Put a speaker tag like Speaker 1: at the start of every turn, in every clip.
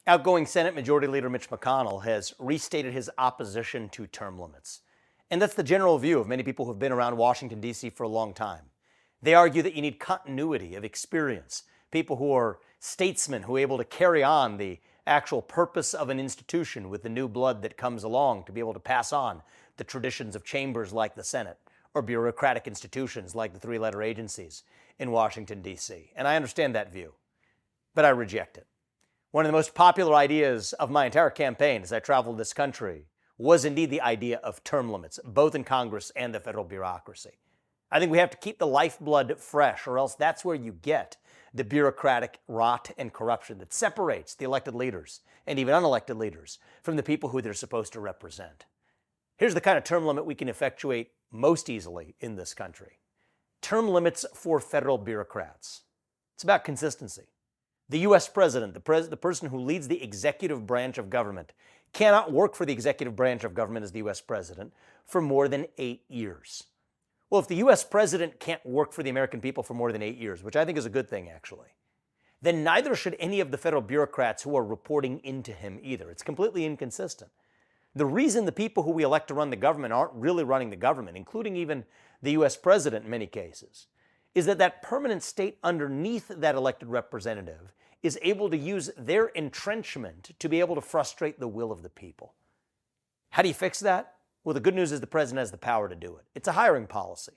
Speaker 1: Outgoing Senate Majority Leader Mitch McConnell has restated his opposition to term limits. And that's the general view of many people who have been around Washington, D.C. for a long time. They argue that you need continuity of experience, people who are statesmen who are able to carry on the actual purpose of an institution with the new blood that comes along to be able to pass on the traditions of chambers like the Senate or bureaucratic institutions like the three-letter agencies in Washington, D.C. And I understand that view, but I reject it. One of the most popular ideas of my entire campaign as I traveled this country was indeed the idea of term limits, both in Congress and the federal bureaucracy. I think we have to keep the lifeblood fresh, or else that's where you get the bureaucratic rot and corruption that separates the elected leaders and even unelected leaders from the people who they're supposed to represent. Here's the kind of term limit we can effectuate most easily in this country. Term limits for federal bureaucrats. It's about consistency. The U.S. president, the person who leads the executive branch of government, cannot work for the executive branch of government as the U.S. president for more than 8 years. Well, if the U.S. president can't work for the American people for more than 8 years, which I think is a good thing, actually, then neither should any of the federal bureaucrats who are reporting into him either. It's completely inconsistent. The reason the people who we elect to run the government aren't really running the government, including even the U.S. president in many cases, is that permanent state underneath that elected representative is able to use their entrenchment to be able to frustrate the will of the people. How do you fix that? Well, the good news is the president has the power to do it. It's a hiring policy.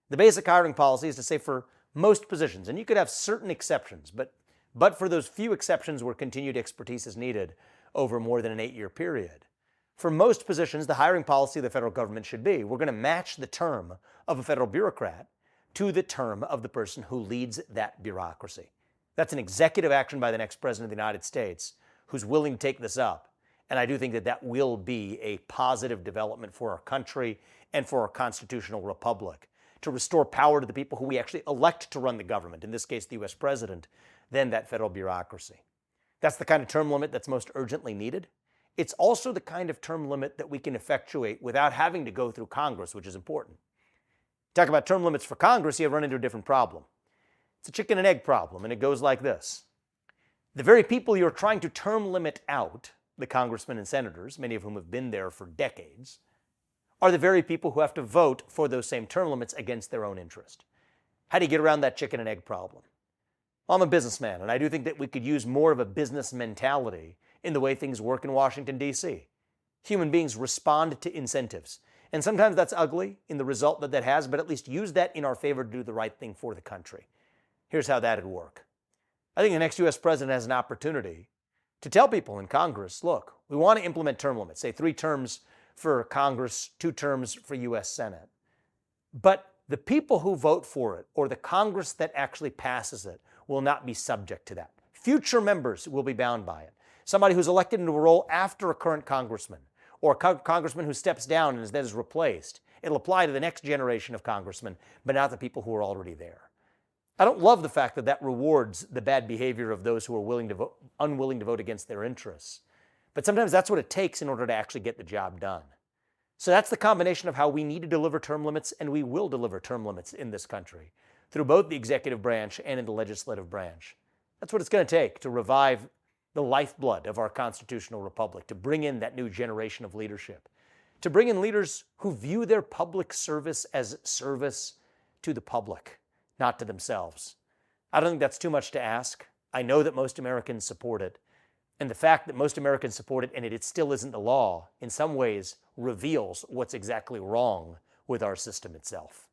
Speaker 1: The basic hiring policy is to say for most positions, and you could have certain exceptions, but for those few exceptions where continued expertise is needed over more than an 8-year period, for most positions, the hiring policy of the federal government should be, we're going to match the term of a federal bureaucrat to the term of the person who leads that bureaucracy. That's an executive action by the next president of the United States who's willing to take this up. And I do think that that will be a positive development for our country and for our constitutional republic to restore power to the people who we actually elect to run the government, in this case, the U.S. president, than that federal bureaucracy. That's the kind of term limit that's most urgently needed. It's also the kind of term limit that we can effectuate without having to go through Congress, which is important. Talk about term limits for Congress, you run into a different problem. It's a chicken and egg problem, and it goes like this. The very people you're trying to term limit out, the congressmen and senators, many of whom have been there for decades, are the very people who have to vote for those same term limits against their own interest. How do you get around that chicken and egg problem? Well, I'm a businessman, and I do think that we could use more of a business mentality in the way things work in Washington, D.C. Human beings respond to incentives, and sometimes that's ugly in the result that that has, but at least use that in our favor to do the right thing for the country. Here's how that would work. I think the next U.S. president has an opportunity to tell people in Congress, look, we want to implement term limits, say 3 terms for Congress, 2 terms for U.S. Senate. But the people who vote for it, or the Congress that actually passes it, will not be subject to that. Future members will be bound by it. Somebody who's elected into a role after a current congressman, or a congressman who steps down and then is replaced, it'll apply to the next generation of congressmen, but not the people who are already there. I don't love the fact that that rewards the bad behavior of those who are unwilling to vote against their interests. But sometimes that's what it takes in order to actually get the job done. So that's the combination of how we need to deliver term limits, and we will deliver term limits in this country through both the executive branch and in the legislative branch. That's what it's going to take to revive the lifeblood of our constitutional republic, to bring in that new generation of leadership, to bring in leaders who view their public service as service to the public, not to themselves. I don't think that's too much to ask. I know that most Americans support it. And the fact that most Americans support it and it still isn't the law, in some ways reveals what's exactly wrong with our system itself.